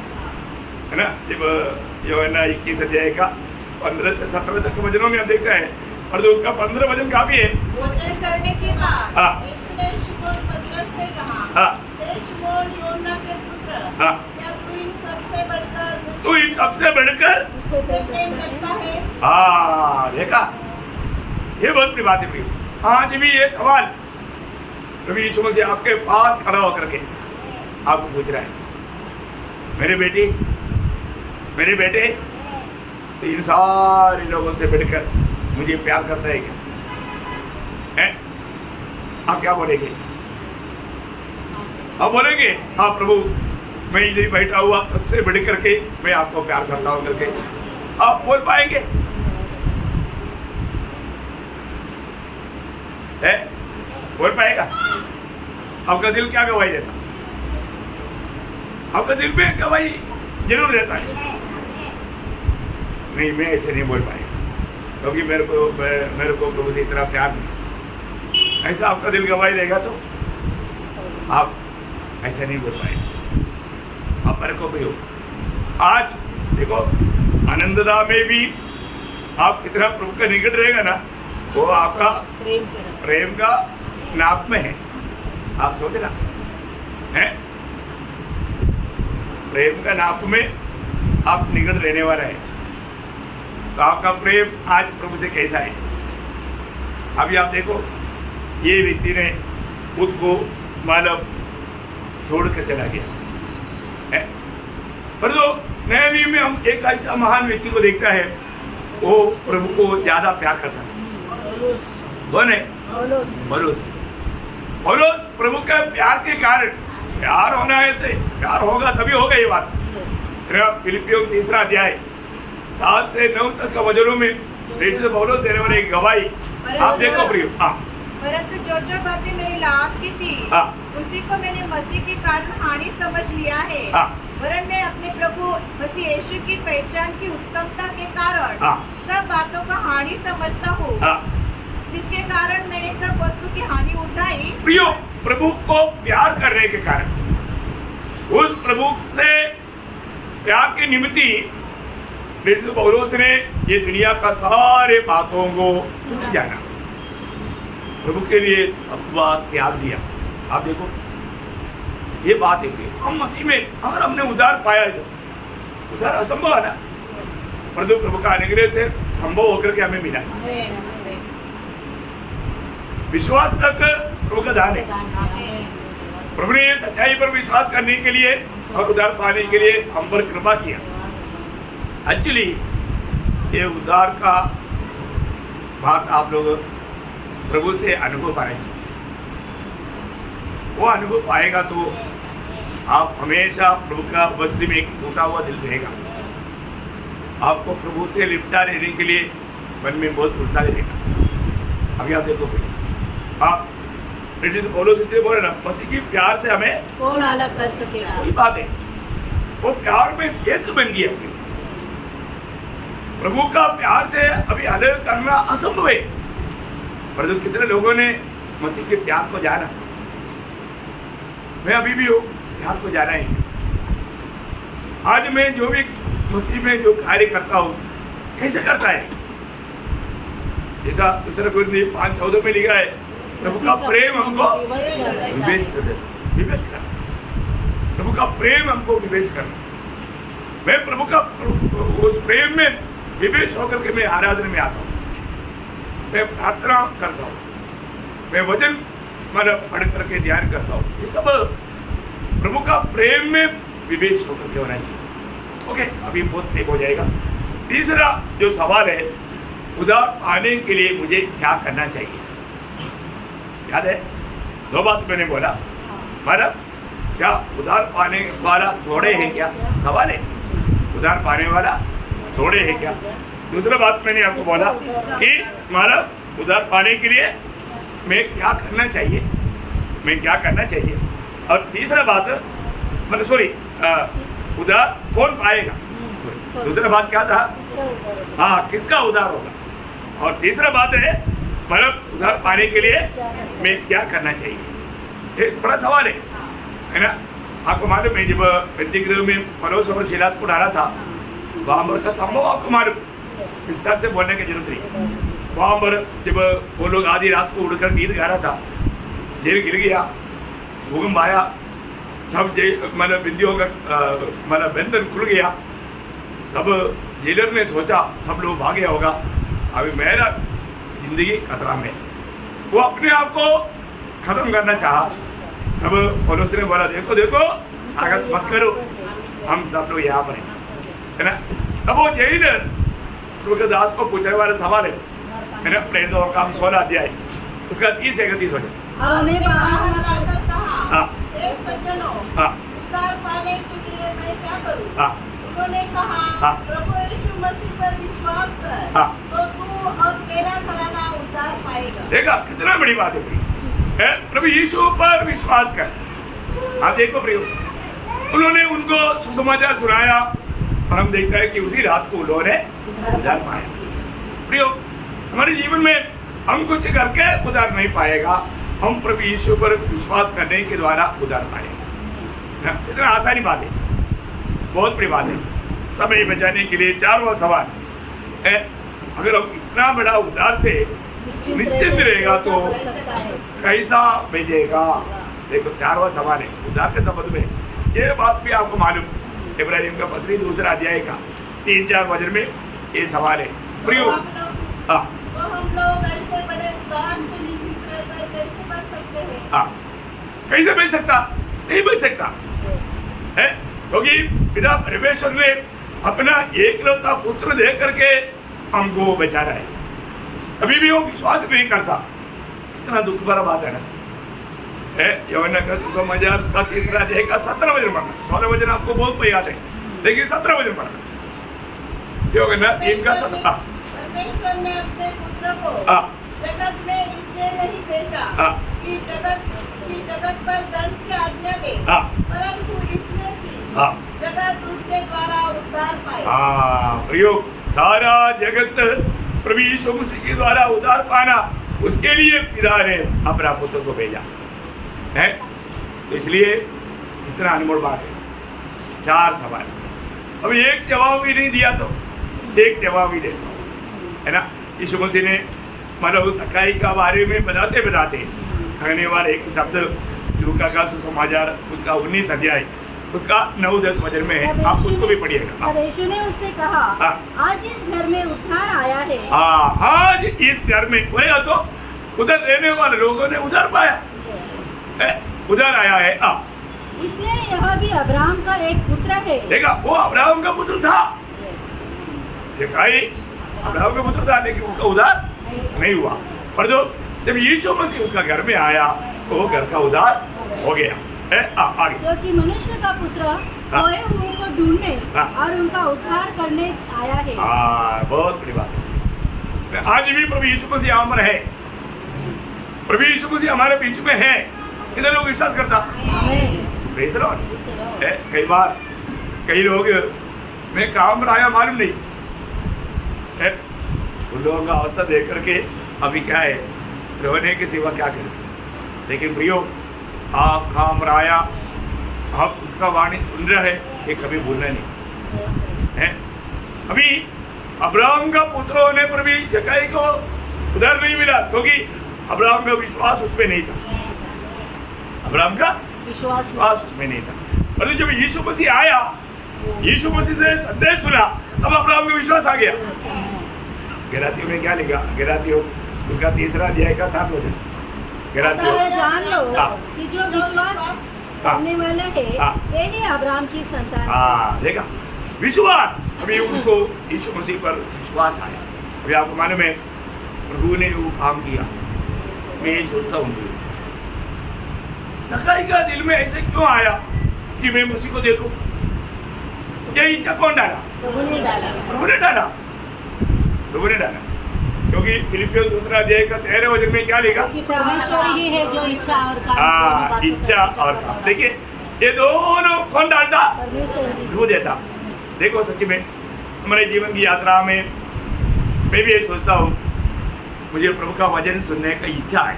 है ना। जब यूहन्ना 21 अध्याय का 15 से 17 तक के वचनों में हम देखते हैं, और जो उसका 15 वचन काफी है। भोजन करने के बाद यीशु ने शिमोन पतरस से कहा, हे शिमोन यूहन्ना के पुत्र, क्या तू इन सबसे बढ़कर मुझसे प्रेम करता है? हाँ, देखा, ये बहुत बड़ी बात है प्रिय। आज भी ये सवाल प्रभु यीशु मसीह आपके पास खड़ा होकर के आपको पूछ रहा है, मेरे बेटे, तो इन सारे लोगों से बढ़कर मुझे प्यार करता है क्या? आप क्या बोलेंगे? आप बोलेंगे हाँ प्रभु, मैं इधर बैठा हुआ सबसे बढ़ करके मैं आपको प्यार करता हूं करके आप बोल पाएंगे? है? बोल पाएगा? आपका दिल क्या गवाही देता? आपका दिल में गवाही जरूर देता है। नहीं, मैं ऐसे नहीं बोल पाएगा क्योंकि मेरे को प्रभु से इतना प्यार नहीं। ऐसा आपका दिल गवाही देगा तो आप ऐसा नहीं बोल पाएगा। आप मेरे को भी हो। आज देखो आनंददा में भी आप कितना प्रभु का निकट रहेगा ना, वो आपका प्रेम का नाप में है। आप सोच ना है, प्रेम का नाप में आप निकट रहने वाला है। तो आपका प्रेम आज प्रभु से कैसा है? अभी आप देखो, ये व्यक्ति ने खुद को मानव छोड़कर चला गया है, पर जो नए नियम में हम एक ऐसा महान व्यक्ति को देखता है, वो प्रभु को ज्यादा प्यार करता है। कौन है? पौलुस। पौलुस प्रभु का प्यार के कारण, प्यार होना है से प्यार होगा तभी होगा ये बात। फिलिपियों 3 अध्याय 7 से 9 तक का वचनों में पौलुस देने वाले एक गवाही आप देखो प्रिय। परंतु जो बातें मेरे लाभ की थी, उसी को मैंने मसीह के कारण हानि समझ लिया है। वरन मैं अपने प्रभु मसीह यीशु की पहचान की उत्तमता के कारण सब बातों का हानि समझता हूँ, जिसके कारण मैंने सब वस्तु की हानि उठाई। प्रियो, प्रभु को प्यार करने के कारण, उस प्रभु से प्यार के निमित्ती पौलुस ने ये दुनिया का सारे बातों को तुच्छ जाना, प्रभु के लिए सब बात त्याग दिया। आप देखो ये बात है कि हम मसीह में अगर हमने उद्धार पाया, जो उद्धार असंभव है ना, परंतु प्रभु का अनुग्रह से संभव होकर के हमें मिला। विश्वास तक प्रभु का दान है। प्रभु ने सच्चाई पर विश्वास करने के लिए और उद्धार पाने के लिए हम पर कृपा किया। एक्चुअली ये उद्धार का बात आप लोग प्रभु से अनुभव पाना चाहिए। वो अनुभव पाएगा तो आप हमेशा प्रभु का उपस्थिति में एक टूटा हुआ दिल रहेगा। आपको प्रभु से लिपटा लेने के लिए मन में बहुत उत्साह रहेगा। अभी आप देखो, आप पौलुस इसलिए बोले ना, मसीह की प्यार से हमें कौन अलग कर सकेगा? वही बात है, वो प्यार में एक बन गया। प्रभु का प्यार से अभी अलग करना असंभव है, परंतु कितने लोगों ने मसीह के प्यार को जाना। मैं अभी भी हूँ, प्यार को जाना है। आज मैं जो भी मसीह में जो कार्य करता हूँ, कैसे करता है? जैसा दूसरा कोरिन्थियों 5:14 में लिखा है, प्रभु का प्रेम हमको विवेश कर, प्रभु का प्रेम हमको विवेश करना। मैं प्रभु का उस प्रेम में विवेश होकर के मैं आराधना में आता हूँ, मैं प्रार्थना करता हूँ, मैं वचन मतलब पढ़ करके ध्यान करता हूँ। ये सब प्रभु का प्रेम में विवेश होकर के होना चाहिए। ओके, अभी बहुत टेप हो जाएगा। तीसरा जो सवाल है, उद्धार पाने के लिए मुझे क्या करना चाहिए? याद है 2 बात मैंने बोला, मतलब क्या उद्धार पाने वाला थोड़े हैं क्या? सवाल है, उद्धार पाने वाला थोड़े हैं क्या? दूसरा बात मैंने आपको बोला कि मतलब उद्धार पाने के लिए मैं क्या करना चाहिए, मैं क्या करना चाहिए। और तीसरा बात मतलब उद्धार कौन पाएगा? दूसरा बात क्या था? हाँ, किसका उद्धार होगा। और तीसरा बात है मतलब उद्धार पाने के लिए मैं क्या करना चाहिए। एक बड़ा सवाल है ना। आपको मालूम है, जब पेंतिगृह में पौलुस और सीलास को डाला था, वहाँ पर का संभव आपको मालूम, विस्तार से बोलने की जरूरत नहीं। वहाँ पर जब वो लोग आधी रात को उड़कर गीत गा रहा था, जेल गिर गया, भूकंप आया, सब मतलब बिंदियों का मतलब बंधन खुल गया। तब जेलर ने सोचा सब लोग भागे होगा, अभी मेरा जिंदगी खतरा में। वो अपने आप को खत्म करना चाहा। तब पौलुस ने बोला, देखो देखो साहस मत करो, हम सब लोग यहाँ पर है ना। तब वो जेलर प्रभु दास को पूछने वाला सवाल है ना, प्रेरित काम 16 अध्याय उसका 30-31 हो जाए। उद्धार पाने के लिए मैं क्या करूं? उन्होंने कहा, प्रभु यीशु मसीह पर विश्वास कर, तो तू और तेरा घराना उद्धार पाएगा। देखा कितना बड़ी बात है प्रभु यीशु पर विश्वास कर। आप देखो प्रियो, उन्होंने उनको सुसमाचार सुनाया और हम देखते हैं कि उसी रात को उन्होंने उद्धार पाया। प्रियो, हमारे जीवन में हम कुछ करके उद्धार नहीं पाएगा, हम प्रभु यीशु पर विश्वास करने के द्वारा उद्धार पाएंगे। इतना आसानी बात है, बहुत बड़ी बात है। समय बचाने के लिए 4वां सवाल है, अगर हम इतना बड़ा उद्धार से निश्चित रहेगा तो कैसा भेजेगा। देखो 4वां सवाल है उद्धार के संबंध में, ये बात भी आपको मालूम, इब्राहिम का पत्री 2 अध्याय का 3-4 वचन में ये सवाल है। प्रियो, हाँ तो हम लोग ऐसे बड़े उद्धार से निश्चित रहकर कैसे बच सकते हैं? हाँ, कैसे बच सकता? नहीं बच सकता है, क्योंकि पिता परमेश्वर ने अपना एकलौता पुत्र दे करके हमको बचा रहा है। कभी भी वो विश्वास नहीं करता, इतना दुख भरा बात है ना। यूहन्ना का सुसमाचार का 3 अध्याय का 17 वचन पढ़ना, 16 वचन आपको बहुत याद है, लेकिन 17 वचन पढ़ना। यूहन्ना 3 का 17। परमेश्वर ने अपने पुत्र को जगत में इसलिए नहीं भेजा कि जगत पर दंड की आज्ञा दे, परंतु इसलिए कि जगत उसके द्वारा उद्धार पाए। प्रियो, सारा जगत प्रभु यीशु मसीह के द्वारा उद्धार पाना, उसके लिए पिता ने अपना पुत्र को भेजा है। इसलिए इतना अनमोल बात है। 4 सवाल, अब एक जवाब भी नहीं दिया तो एक जवाब भी देता हूँ, है ना। यीशु मसीह ने मतलब सच्चाई का बारे में बताते बताते कहने वाले एक शब्द लूका का सुसमाचार उसका 19 अध्याय उसका 9-10 वचन में है, आप उसको भी पढ़िएगा। तब यीशु ने उससे कहा, आज इस घर में उद्धार आया है। आज इस घर में होएगा तो उधर रहने वाले लोगों ने उधर पाया, उधर आया है। इसलिए यह भी अब्राहम का एक पुत्र है। देखा, वो अब्राहम का पुत्र था, देखा ही अब्राहम का पुत्र था, लेकिन उनका उद्धार नहीं हुआ। पर जब यीशु मसीह उसका घर में आया तो वो घर का उद्धार हो गया। आगे, क्योंकि मनुष्य का पुत्र खोए हुए को ढूंढने और उनका उद्धार करने आया है। बहुत बड़ी बात है। आज भी प्रभु यीशु मसीह हमारे है, प्रभु यीशु मसीह हमारे बीच में है। कितने लोग विश्वास करता? Praise Lord. कई बार कई लोग मैं काम आया मालूम नहीं है, उन लोगों का अवस्था देख करके अभी क्या है, रोने की सिवा क्या करें। लेकिन प्रियो, आप काम राया, आप उसका वाणी सुन रहे हैं, ये कभी भूलना नहीं है। अभी अब्राहम का पुत्र होने पर भी जक्कई को उधार नहीं मिला, क्योंकि अब्राहम का विश्वास उसमें नहीं था। अब्राहम का विश्वास उसमें नहीं था। परंतु जब यीशु मसीह आया, यीशु मसीह से संदेश सुना, अब अब्राहम का विश्वास आ गया। गलातियों में क्या लिखा? गलातियों उसका 3 अध्याय का 7 वचन। जान लो कि जो विश्वास करने वाले हैं वे ही अब्राहम की संतान। देखा, विश्वास। अभी उनको यीशु मसीह पर विश्वास आया। अभी आपको मालूम है प्रभु ने वो काम किया। मैं ये सोचता हूँ जक्कई का दिल में ऐसे क्यों आया कि मैं मसीह को देखूं? ये इच्छा कौन डाला? प्रभु ने डाला। प्रभु ने डाला, क्योंकि फिलिपियों 2 अध्याय का 13 वचन में क्या लिखा? परमेश्वर ही है जो इच्छा और काम इच्छा और काम। देखिए, ये दोनों कौन डालता? प्रभु देता। देखो, सच में हमारे जीवन की यात्रा में मैं भी ये सोचता हूँ, मुझे प्रभु का वचन सुनने का इच्छा है।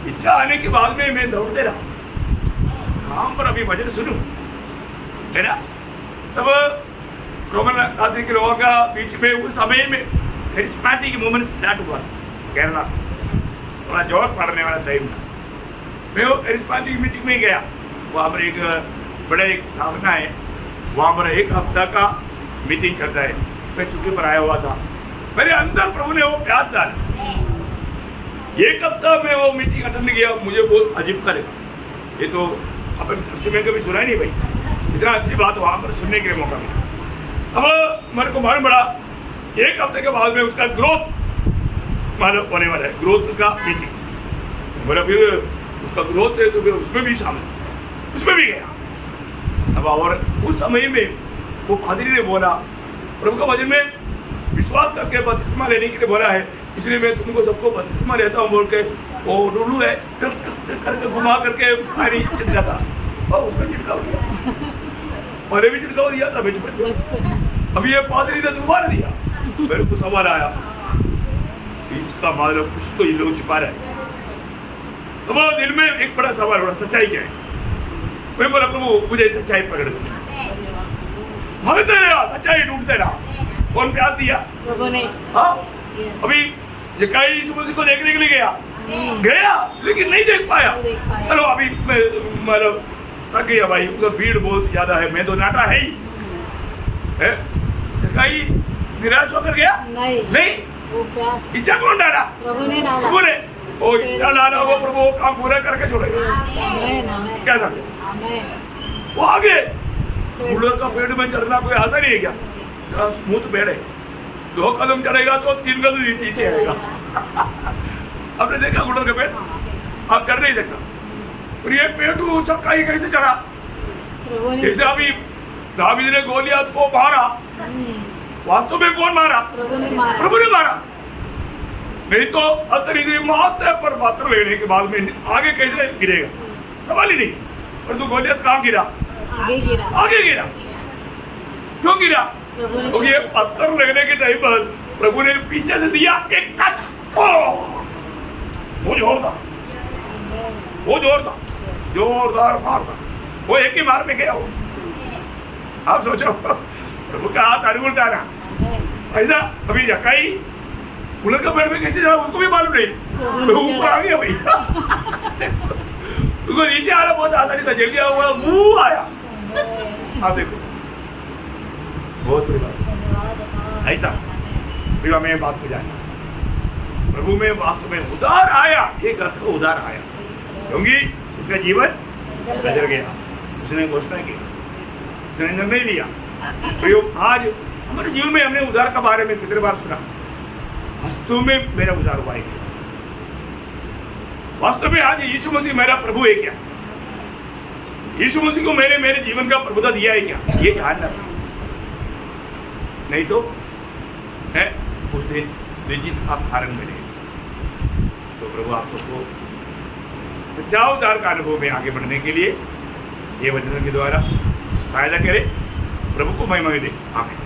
इच्छा आने के बाद में मैं दौड़ते रहा काम पर, अभी वचन सुनूं, है ना। तब रोमन कैथोलिक के लोगों का बीच में उस समय में करिस्मेटिक मूवमेंट स्टार्ट हुआ केरला, थोड़ा जोर पड़ने वाला टाइम था। मैं वो करिस्मेटिक मीटिंग में गया, वहाँ पर एक बड़ा एक साधना है, वहाँ पर 1 हफ्ता का मीटिंग करता है। मैं छुट्टी पर आया हुआ था, मेरे अंदर प्रभु ने वो प्यास डाला। 1 हफ्ता में वो मीटिंग अटेंड किया, मुझे बहुत अजीब का लगा। ये तो अपन चर्च में कभी सुना ही नहीं भाई, इतना अच्छी बात वहाँ पर सुनने के लिए मौका मिला। अब मेरे को मालूम पड़ा 1 हफ्ते के बाद में उसका ग्रोथ मालूम होने वाला है, ग्रोथ का मीटिंग। बोला फिर उसका ग्रोथ है तो फिर उसमें भी शामिल, उसमें भी गया। अब और उस समय में वो पादरी ने बोला, प्रभु का वचन में विश्वास करके बपतिस्मा लेने के लिए बोला है, इसलिए मैं तुमको सबको बपतिस्मा लेता हूँ बोल के वो डुल्लू है करके घुमा करके पानी छिट जाता और उसमें छिड़काव दिया, पहले भी छिड़काव दिया था बचपन में। अभी ये पादरी ने दोबारा दिया। मेरे को सवाल आया इसका मतलब कुछ तो ये लोग छुपा रहे हैं। तुम्हारे दिल में एक बड़ा सवाल बड़ा सच्चाई क्या है? मैं बोला प्रभु मुझे सच्चाई पकड़ दो, भागते रहा सच्चाई ढूंढते रहा। कौन प्यास दिया? प्रभु ने। हाँ अभी जक्कई यीशु मसीह को देखने के लिए गया लेकिन नहीं देख पाया। चलो अभी मैं मतलब थक गया भाई, उधर भीड़ बहुत ज्यादा है, मैं तो नाटा है ही है। जक्कई निराश होकर गया नहीं, वो प्यास इच्छा कौन डाला? प्रभु ने डाला। प्रभु ने। ओ इच्छा डाला वो प्रभु वो काम पूरा करके छोड़ेगा। आमेन, आमेन, क्या समझे? आमेन। वो आगे गुड़हल का पेड़ में चढ़ना कोई आशा नहीं है क्या? स्मूथ पेड़ है, 2 कदम चढ़ेगा तो 3 कदम नीचे आएगा। आपने देखा गुड़हल का पेड़? आप चढ़ नहीं सकता। और ये पेड़ तो ऊंचा कहीं कैसे चढ़ा? प्रभु ने। जैसे अभी दावीद ने गोलियत को मारा, वास्तव में कौन मारा? प्रभु ने मारा। प्रभु ने मारा। नहीं तो अतरी मौत है पर पात्र लेने के बाद में आगे कैसे गिरेगा? सवाल ही नहीं। और तू गोलियत कहाँ गिरा? आगे गिरा। आगे गिरा। क्यों गिरा? प्रभु ने क्योंकि ये पत्थर लगने के टाइम पर प्रभु ने पीछे से दिया एक टच। वो जोर था, वो जोर था, जोरदार मार था। वो एक ही मार में गया वो। आप सोचो प्रभु का हाथ अनुकूलता ना ऐसा। अभी जक्कई गुड़हल का पेड़ में कैसे चढ़ा उसको भी मालूम नहीं, तो ऊपर आ गया भाई। उसको नीचे आना बहुत आसानी था, जल्दी हुआ मुंह आया। आप देखो बहुत बड़ी बात ऐसा। विवाह में बात को जाए प्रभु में वास्तव में उधार आया, एक अर्थ को उधार आया क्योंकि उसका जीवन बदल गया। उसने घोषणा की, उसने निर्णय लिया। तो आज हमारे जीवन में हमने उधार के बारे में कितने बार सुना? वास्तव में मेरा उधार हुआ है, वास्तव में आज यीशु मसीह मेरा प्रभु है क्या? यीशु मसीह को मैंने मेरे जीवन का प्रभुता दिया है क्या? ये जानना नहीं तो है उस दिन निश्चित आप हारण मिलेंगे। तो प्रभु आप सबको सच्चा उद्धार का अनुभव में आगे बढ़ने के लिए ये वचनों के द्वारा सहायता करे। प्रभु को महिमा दे। आमीन।